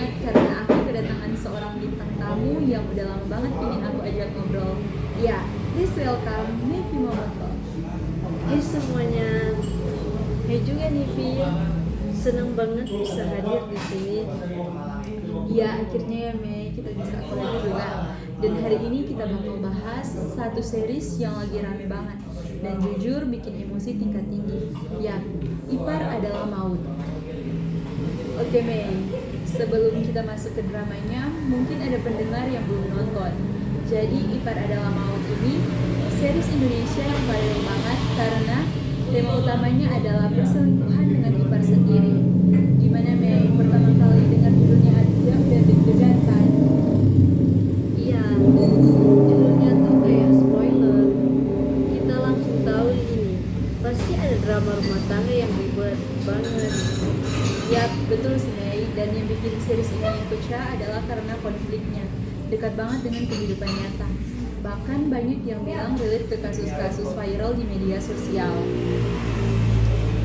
banget karena aku kedatangan seorang bintang tamu yang udah lama banget pengen aku ajak ngobrol. Ya, please welcome Nivi Momoto. Hai semuanya, hai juga Nivi, senang banget bisa hadir di sini. Ya, akhirnya ya Mei, kita bisa collab juga. Dan hari ini kita bakal bahas satu series yang lagi rame banget dan jujur bikin emosi tingkat tinggi. Ya, Ipar Adalah Maut. Oke Mei, sebelum kita masuk ke dramanya, mungkin ada pendengar yang belum nonton. Jadi Ipar Adalah Maut ini series Indonesia yang viral banget karena tema utamanya adalah perselingkuhan dengan ipar sendiri. Gimana Mei, pertama kali dengar judulnya aja udah deg-degan kan? Iya, judulnya tuh kayak spoiler. Kita langsung tahu ini, pasti ada drama rumah tangga yang ribet banget. Yap, betul sih Mei. Dan yang bikin series ini pecah adalah karena konfliknya dekat banget dengan kehidupan nyata. Bahkan banyak yang bilang relate ke kasus-kasus viral di media sosial.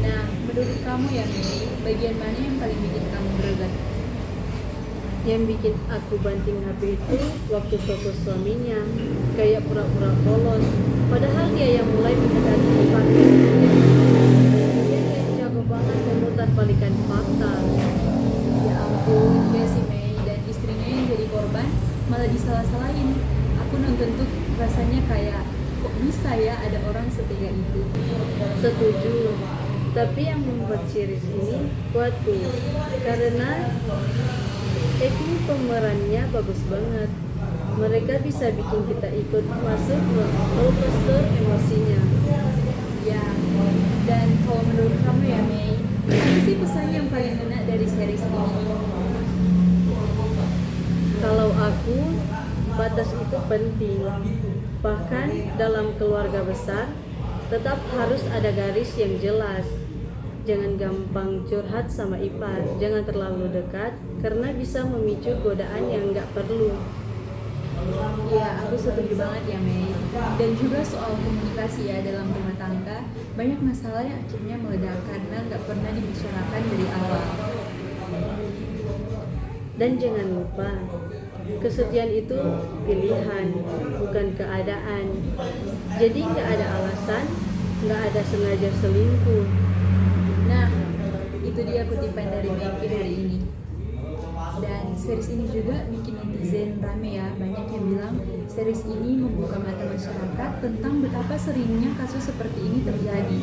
Nah, menurut kamu ya Mei, bagian mana yang paling bikin kamu greget? Yang bikin aku banting HP itu waktu fokus suaminya, kayak pura-pura polos. Padahal dia yang mulai mendekati iparnya sendiri. Dia kayak jago banget memutar balikan fakta. Ya ampun, ya si Mei dan istrinya yang jadi korban malah disalah-salahin. Aku nonton tuh rasanya kayak kok bisa ya ada orang setega itu. Setuju. Tapi yang membuat series ini kuat tuh karena acting pemerannya bagus banget. Mereka bisa bikin kita ikut masuk roller coaster emosinya. Ya, dan kalau menurut kamu ya Mei, apa sih pesan yang paling ngena dari series ini? Kalau aku, batas itu penting. Bahkan dalam keluarga besar, tetap harus ada garis yang jelas. Jangan gampang curhat sama ipar, jangan terlalu dekat karena bisa memicu godaan yang nggak perlu. Ya, aku setuju banget ya Mei. Dan juga soal komunikasi ya dalam rumah tangga, banyak masalah yang akhirnya meledak karena nggak pernah dibicarakan dari awal. Dan jangan lupa, kesetiaan itu pilihan, bukan keadaan. Jadi nggak ada alasan, nggak ada sengaja selingkuh. Nah, itu dia kutipan dari Meki hari ini. Dan series ini juga bikin netizen rame ya. Banyak yang bilang series ini membuka mata masyarakat tentang betapa seringnya kasus seperti ini terjadi.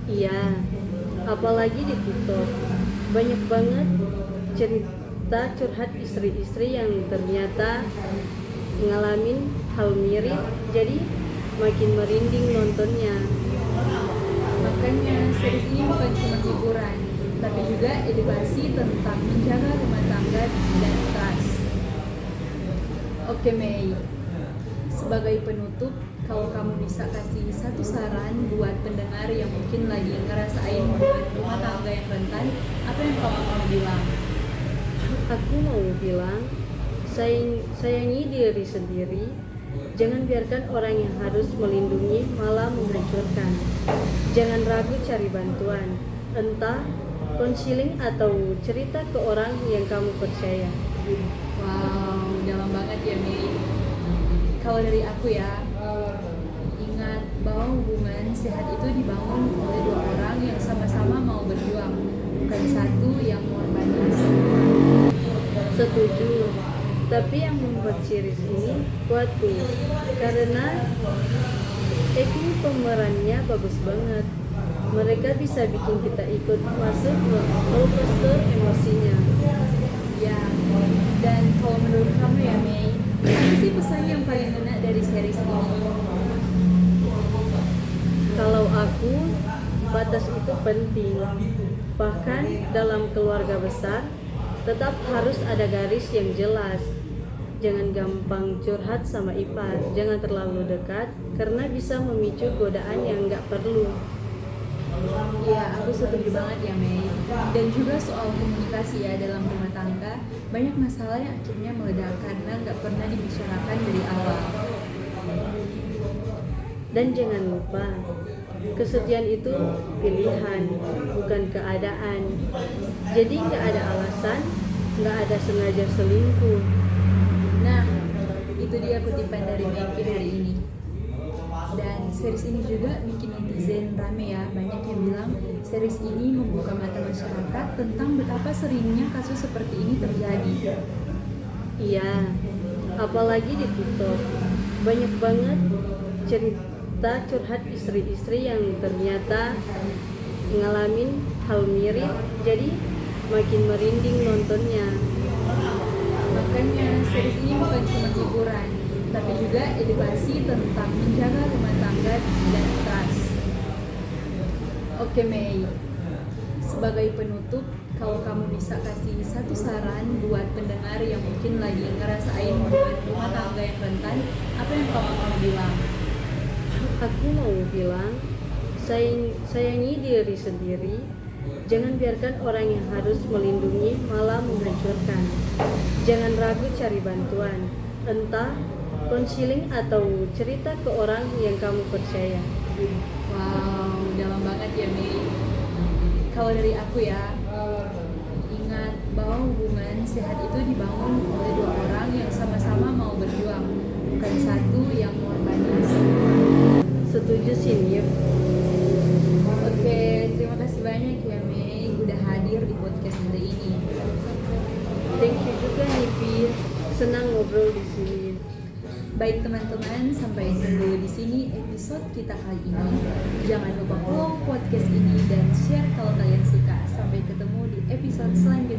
Iya, apalagi di TikTok. Banyak banget cerita curhat istri-istri yang ternyata ngalamin hal mirip, jadi makin merinding nontonnya. Makanya series ini bukan cuma hiburan, tapi juga edukasi tentang menjaga rumah tangga dan trust. Oke Mei, sebagai penutup, kalau kamu bisa kasih satu saran buat pendengar yang mungkin lagi ngerasain hubungan rumah tangga yang rentan, apa yang kamu mau bilang? Aku mau bilang, sayangi diri sendiri. Jangan biarkan orang yang harus melindungi malah menghancurkan. Jangan ragu cari bantuan, entah konseling atau cerita ke orang yang kamu percaya. Wow, dalam banget ya Mei. Kalau dari aku ya, ingat bahwa hubungan sehat itu dibangun oleh dua orang yang sama-sama mau berjuang, bukan satu yang mengorbankan semua. Setuju. Tapi yang membuat series ini kuat tuh karena acting pemerannya bagus banget. Mereka bisa bikin kita ikut masuk roller coaster emosinya. Ya, dan kalau menurut kamu ya Mei, apa sih pesan yang paling ngena dari series ini? Kalau aku, batas itu penting. Bahkan dalam keluarga besar, tetap harus ada garis yang jelas. Jangan gampang curhat sama ipar, jangan terlalu dekat karena bisa memicu godaan yang nggak perlu. Ya, aku setuju banget ya Mei. Dan juga soal komunikasi ya dalam rumah tangga, banyak masalah yang akhirnya meledak karena nggak pernah dibicarakan dari awal. Dan jangan lupa, kesetiaan itu pilihan, bukan keadaan. Jadi nggak ada alasan, nggak ada sengaja selingkuh. Nah, itu dia kutipan dari Meki hari ini. Dan series ini juga bikin netizen rame ya. Banyak yang bilang series ini membuka mata masyarakat tentang betapa seringnya kasus seperti ini terjadi. Iya, apalagi di TikTok. Banyak banget cerita curhat istri-istri yang ternyata ngalamin hal mirip, jadi makin merinding nontonnya. Makanya series ini bukan cuma hiburan, tapi juga edukasi tentang menjaga rumah tangga dan trust. Oke Mei, sebagai penutup, kalau kamu bisa kasih satu saran buat pendengar yang mungkin lagi ngerasain hubungan rumah tangga yang rentan, apa yang kamu mau bilang? Aku mau bilang, sayangi diri sendiri. Jangan biarkan orang yang harus melindungi malah menghancurkan. Jangan ragu cari bantuan, entah konseling atau cerita ke orang yang kamu percaya. Wow, dalam banget ya Mei. Kalau dari aku ya, ingat bahwa hubungan sehat itu dibangun oleh dua orang yang sama-sama mau berjuang, bukan satu yang mengorbankan semua. Setuju sih, Nif. Oke, terima kasih banyak ya Mei udah hadir di podcast hari ini. Thank you juga, Nifi. Senang ngobrol di sini. Baik teman-teman, sampai dulu di sini episode kita kali ini. Jangan lupa follow podcast ini dan share kalau kalian suka. Sampai ketemu di episode selanjutnya.